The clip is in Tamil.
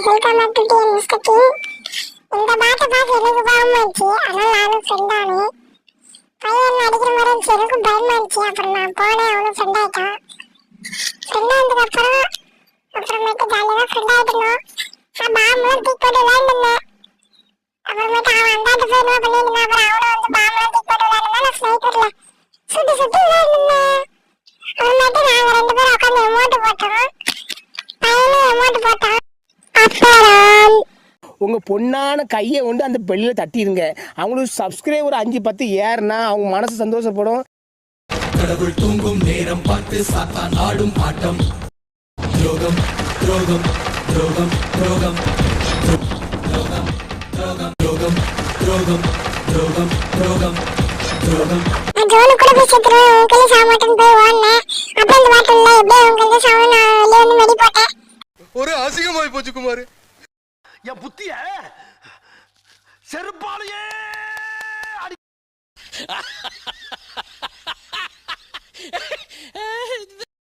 Welcome back to TN Mister King. இந்த பாட்டை பார்த்து எனக்கு பயமாச்சு. அதனால நானும் ஃப்ரெண்ட் ஆனேன். பையன் அடிக்கிற மாதிரி இருந்துச்சு, எனக்கும் பயமாச்சு. அப்புறம் நான் போனேன், அவனும் ஃப்ரெண்ட் ஆயிட்டான். ஃப்ரெண்ட் ஆனதுக்கு அப்புறமேட்டு ஜாலியாக ஃப்ரெண்ட் ஆகிட்டோம். நான் பாம்பெலாம் தூக்கி போட்டு விளையாண்டுருந்தேன். அப்புறமேட்டு அவன் அந்தாட்டு போய் என்ன பண்ணியிருந்தான். அப்புறம் அவனை வந்து பாம்பெலாம் தூக்கி போட்டு விளையாடுனா நான் ஸ்னைப்பரில் சுட்டு சுட்டு விளையாண்டுருந்தேன். அப்புறமேட்டு நாங்கள் 2 பேரும் உட்காந்து எமோட்டு போட்டோம். பையனும் எமோட்டு போட்டான். அப்புறம் உங்க பொண்ணான கையை கொண்டு அந்த பெல்லில் தட்டிடுங்க. அவங்களுக்கு சப்ஸ்கிரைபர் 5-10 ஏறுனா அவங்க மனசு சந்தோஷப்படும். கடவுள் தூங்கும் நேரம் பார்த்து சாத்தான் ஆடும் ஆட்டம். துரோகம் துரோகம் துரோகம் துரோகம் துரோகம் துரோகம் துரோகம் துரோகம் துரோகம் துரோகம் துரோகம். நான் ஜோனு கூட போய் செத்துருவேன், உங்களே சாக மாட்டேன்னு போய் ஓடினேன். அப்புறம் இந்த பாட்டில் எப்படியே உங்களே சாக நான் வெளியே வந்து வெடி போட்டேன். ஒரு அசிங்கமாய் போச்சு குமார். என் புத்திய செருப்பாலையே